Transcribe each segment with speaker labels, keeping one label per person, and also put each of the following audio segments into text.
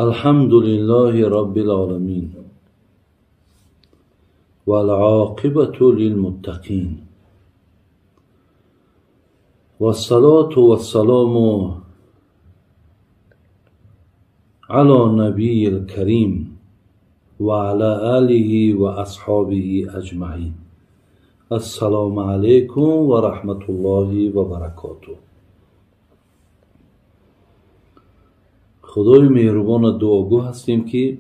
Speaker 1: الحمد لله رب العالمين والعاقبة للمتقين والصلاة والسلام على نبي الكريم وعلى آله وأصحابه أجمعين. السلام عليكم ورحمة الله وبركاته. خدای مهربان دعاگو هستیم که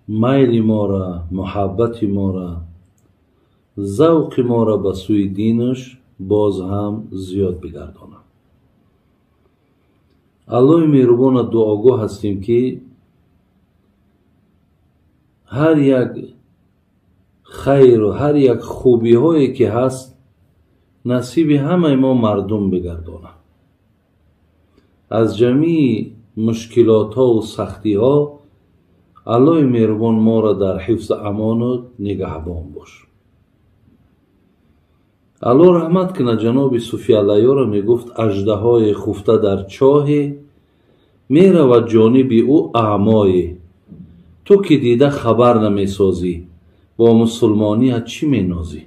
Speaker 1: میل ما را، محبت ما را، ذوق ما را به سوی دینش باز هم زیاد بگردانه. الله مهربان دعاگو هستیم که هر یک خیر و هر یک خوبی هایی که هست نصیب همه ما مردم بگردانه. از جمعی مشکلات ها و سختی ها الله مهربان ما را در حفظ امانت نگهبان باش. الله رحمت کنه جناب صوفی علیه را می گفت اژدهای خفته در چاه می رود جانب او اعمای، تو که دیده خبر نمی سازی با مسلمانی ها چی می نازی؟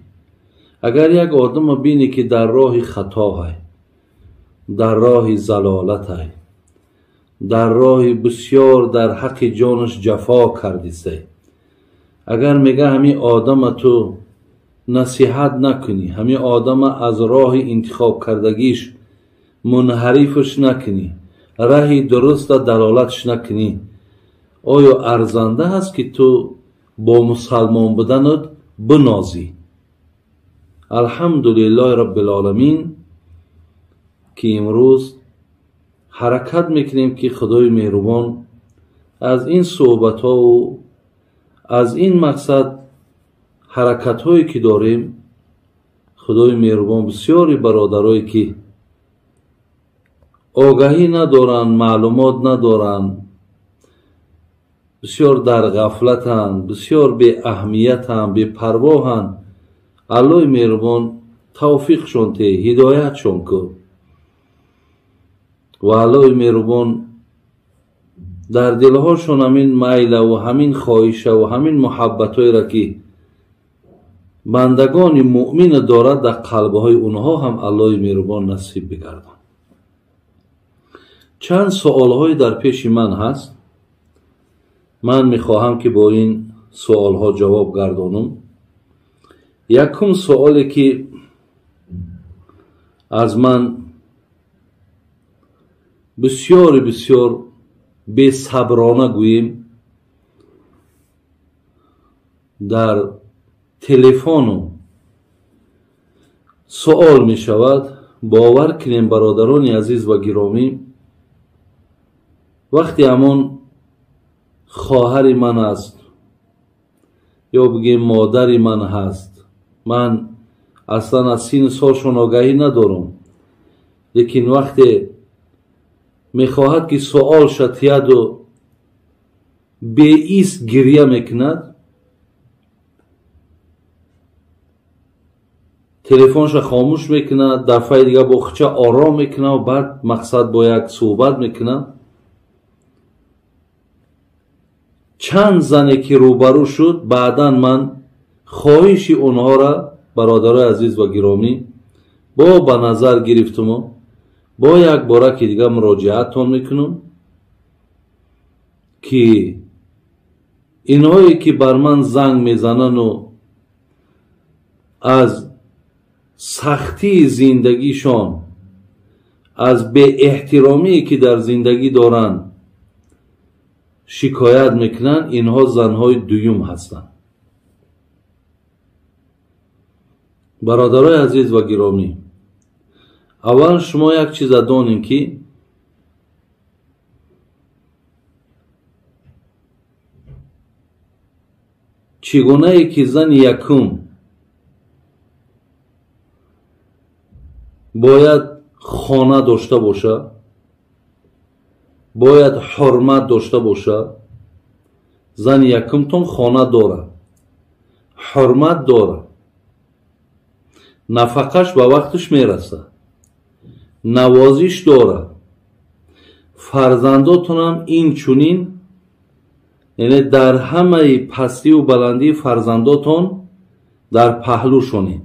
Speaker 1: اگر یک آدم بینی که در راه خطا ہے، در راه ضلالت ہے، در راه بسیار در حق جانش جفا کردیسته، اگر میگه همین آدم تو نصیحت نکنی، همین آدم از راه انتخاب کردگیش منحرفش نکنی، راه درست دلالتش نکنی، آیا ارزنده هست که تو با مسلمان بودنت بنازی؟ الحمدلله رب العالمین که امروز حرکت میکنیم که خدای مهربان از این صحبت ها و از این مقصد حرکت هایی که داریم، خدای مهربان بسیاری برادرایی که آگاهی ندارن، معلومات ندارن، بسیار در غفلتن، بسیار بی اهمیتن، بی پرواهن، الله مهربان توفیق شون ته، هدایت شون که و الله مهربان در دلهاشون همین میل و همین خواهش و همین محبت های را که بندگان مؤمن دارد در قلبهای اونها هم الله مهربان نصیب بگردان. چند سوال های در پیش من هست، من میخواهم که با این سوال ها جواب گردانم. یکم سوالی که از من بسیار بی صبرانه گوییم در تلفن سوال می شود. باور کنیم برادران عزیز و گرامی، وقتی همون خواهر من است یا بگیم مادر من هست، من اصلا از سین سالشون آگاهی ندارم، لیکن وقتی میخواهد که سوال شتید و به ایست گریه میکند، تلفنش خاموش میکند، دفعه دیگه با خچه آرام میکنه و بعد مقصد با یک صحبت میکنه. چند زنی که روبرو شد، بعدا من خواهش اونها را برادرای عزیز و گرامی با به نظر گرفتم و با یک باره که دیگه مراجعتون میکنم که اینهایی که بر من زنگ میزنن و از سختی زندگیشان، از بی احترامی که در زندگی دارن شکایت میکنن، اینها زنهای دویم هستند. برادرای عزیز و گرامی، اول شما یک چیز دانین که چگونه ای که زن یکم باید خانه داشته باشه، باید حرمت داشته باشه. زن یکم تون خانه داره، حرمت داره، نفقش به وقتش میرسه، نوازش داره، фарзандотонам инчунин, яъне дар ҳамаи пастию баландии фарзандотон дар паҳлӯшонед.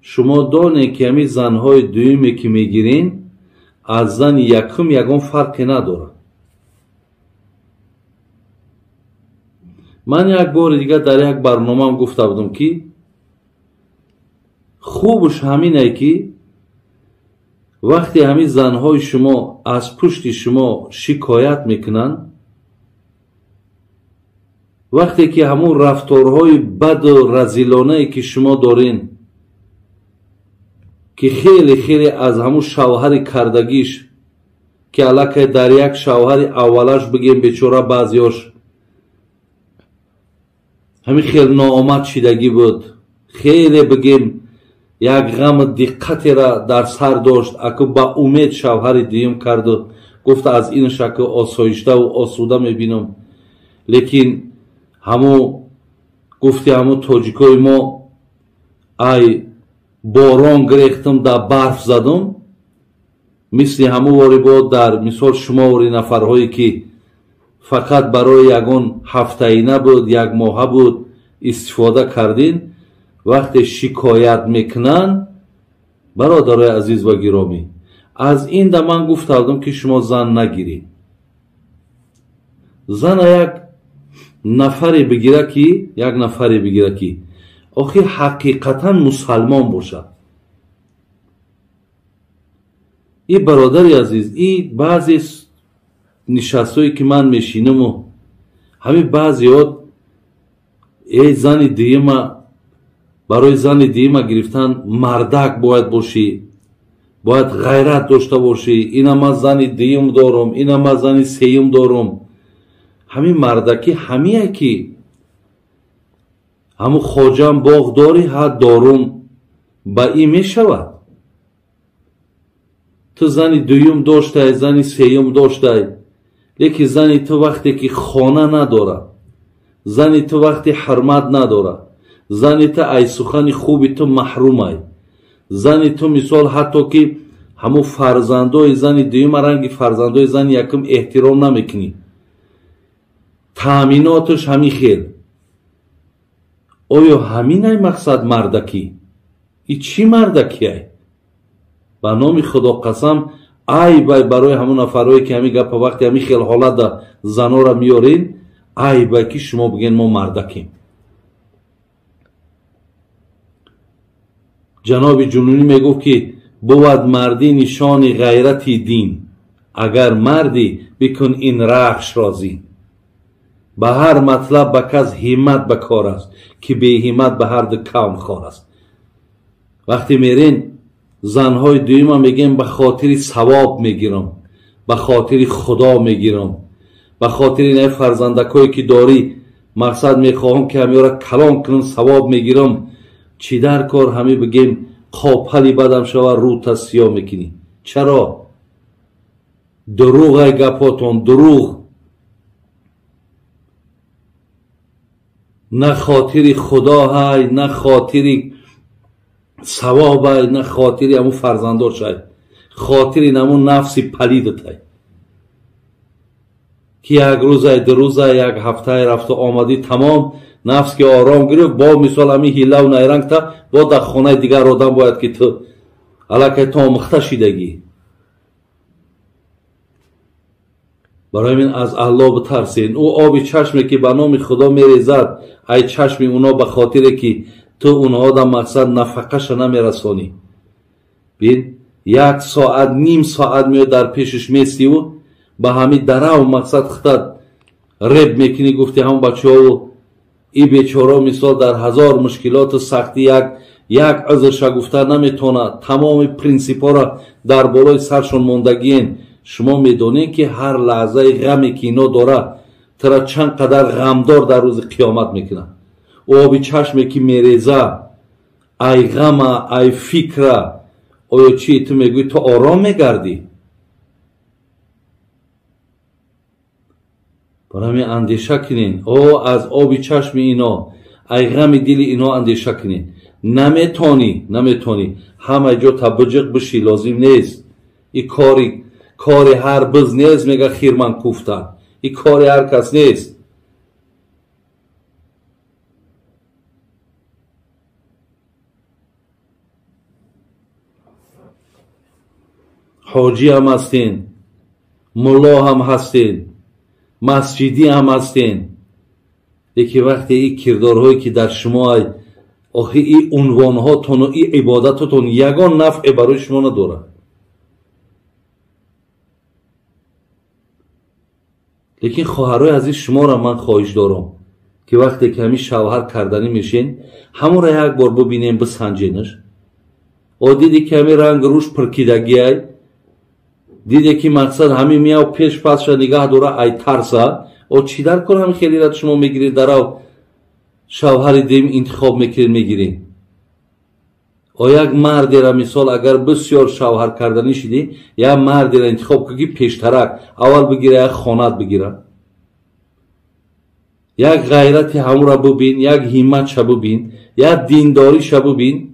Speaker 1: шумо донед ки ҳамин занҳои дуюме ки мегирин аз зани якум ягон фарқе надорад. ман як бори дигар дар як барномаам гуфта будам ки хубш ҳамине ки вақте ҳамин занҳои шумо аз пушти шумо шикоят мекунанд, вақте ки ҳамун рафторҳои баду разилонае ки шумо дорен, ки хеле хеле аз ҳамун шавҳари кардагиш, ки аллакай дар як шавҳари аввалаш бигем бечора баъзеёш ҳамин хел ноомад шидагӣ буд, хеле бигем як ғами диққатера дар сар дошт, аку ба умед шавҳари дуюм карду гуфта аз инаш аку осоиштаву осуда мебинам. лекин ҳамун гуфти ҳамун тоҷикои мо ай борон гирехтам дар барф задам, мисли ҳамун вори бо дар мисол шумори нафарҳое ки фақат барои ягон ҳафтаина буд, як моҳа буд истифода кардин, вақте шикоят мекунанд, бародарои азиз ва гиромӣ, аз ин да ман гуфта будам ки шумо зан нагиред. зана як нафаре бигира ки охир ҳақиқатан мусалмон бошад. и бародари азиз, и баъзе нишастҳое ки ман мешинаму ҳамин баъзеот зани дуюма, барои зани дуюма гирифтан мардак бояд бошӣ, бояд ғайрат дошта бошӣ, ина ман зани дуюм дорам, ина ман зани сеюм дорам. ҳамин мардакӣ ҳамие ки ҳамун хоҷам боғ дорӣ ҳа дорум ба ин мешавад. ту зани дуюм доштай, зани сеюм доштай, лекин зани ту вақте ки хона надорад, зани ту вақте ҳурмат надорад, зани ту аз сухани хуби ту маҳрумай, зани ту мисол ҳатто ки ҳамун фарзандои зани дуюма ранги фарзандои зани якум эҳтиром намекунӣ, таъминоташ ҳамин хел. оё ҳаминай мақсад мардакӣ? и чӣ мардакиай? ба номи худо қасам, ай бай барои ҳамун нафарое ки ҳамин гапа вақте ҳамин хел ҳолатда занора миёрен, ай бай ки шумо бигӯед мо мардакем. ҷаноби ҷунунӣ мегуфт ки буд мардӣ нишони ғайрати дин, агар мардӣ бикун ин рахшро зин. ба ҳар матлаб ба кас ҳиммат ба кор аст, ки беҳиммат ба ҳар ду кавм хор аст. вақте мерен занҳои дуюма мегем ба хотири савоб мегирам, ба хотири худо мегирам, ба хотири наи фарзандакое ки дорӣ мақсад мехоҳам ки ҳамиёра калон кунам, савоб мегирам. чӣ дар кор ҳамин бигем қопали бадам шава рӯта сиё мекунӣ? чаро? дуруғай гапотон, дуруғ. на хотири худо ҳай, на хотири савоб ҳай, на хотири ҳамун фарзандош ҳай, хотири ҳамун нафси палидат ҳай ки як рӯзай, ду рӯзай, як ҳафтае рафту омадӣ тамом, нафс ки ором гирифт, бо мисол ҳамин ҳиллаву найрангта бо дар хонаи дигар одам бояд ки ту аллакай ту омӯхта шидагӣ. барои ҳамин аз аллоҳ битарсен. ӯ оби чашме ки ба номи худо мерезад, ай чашми уно ба хотире ки ту унҳо дар мақсад нафақаша намерасонӣ. бин як соат, ним соат меояд дар пешаш местиву ба ҳамин дарав мақсад хитад реб мекунӣ, гуфти ҳамон бачаҳову и бечора мисол дар ҳазор мушкилоту сахтӣ як узрша гуфта наметавонад, тамоми принсипҳоро дар болои саршон мондагиен. шумо медонед ки ҳар лаҳзаи ғаме ки ино дорад тара чанд қадар ғамдор дар рӯзи қиёмат мекунад. оби чашме ки мереза, ай ғама, ай фикра, оё чӣ ту мегӯӣ ту ором мегардӣ? барами андеша кунед. аз оби чашми ино, ай ғами дили ино андеша кунед. наметонӣ ҳамаи ҷо табуҷиқ бишӣ, лозим нест. и کاری هر بز نیست. میگه خیرمن کوفته، این کاری هر کس نیست. حاجی هم هستین، ملا هم هستین، مسجدی هم هستین. یکی وقتی این کردارهایی که در شما آخه این عنوانهاتون و این عبادتتون یگان نفع برای شما نداره. لیکن خواهرای عزیز شما را من خواهش دارم که وقتی که همین شوهر کردنی میشین همون را یک بار ببینیم، بسنجینش. و دیدی که همین رنگ روش پرکیدگی های، دیدی که مقصد همین میاو پیش پسش نگاه دوره ای ترسه و چی در کن همین خیلی را شما میگیرید در شوهر دیم انتخاب میکنید میگیرید. و یک مردی را مثال اگر بسیار شوهر کردنی شدی یک مردی را انتخاب کنی پیشترک اول بگیره، یک خانت بگیره، یک غیرت همون را ببین، یک همت شا ببین، یک دینداری شا ببین.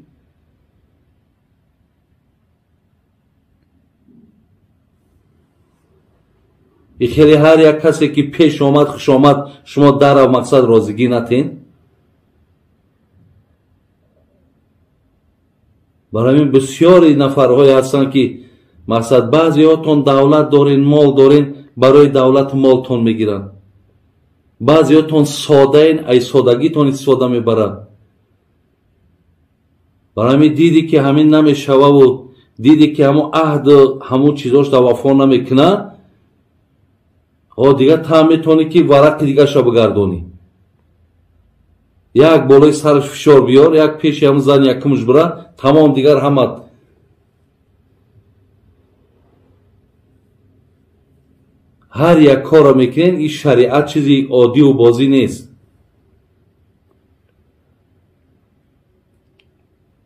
Speaker 1: خیلی هر یک کسی که پیش آمد خوش آمد شما در و مقصد رازگی نتین. برای این بسیاری نفرهای هستن که مقصد بعضی هاتون دولت دارین، مال دارین، برای دولت مالتون میگیرن. بعضی هاتون ساده این، ای سادگی تون استفاده میبرن. برای این دیدی که همین نمیشوه و دیدی که همون عهد همون چیزاش در وفا نمیکنه و دیگه تا میتونی که ورق دیگه شو بگردونی. یک بالای سرش فشار بیار، یک پیش هم زن یکمش بره، تمام دیگر همه هر یک کار میکنین. این شریعت چیزی عادی و بازی نیست.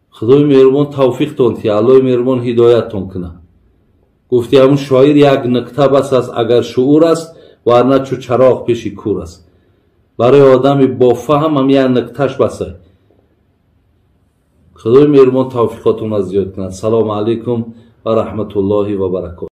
Speaker 1: خدای مهربان توفیق تون تی، الله مهربان هدایت تون کنه. گفتی همون شاعر یک نکته بس است اگر شعور است ورنه چو چراغ پیش کور است. برای آدمی با فهم هم یک نکتهش بسه. خدای مهربان توفیقاتون از زیاد کنه. سلام علیکم و رحمت الله و برکاته.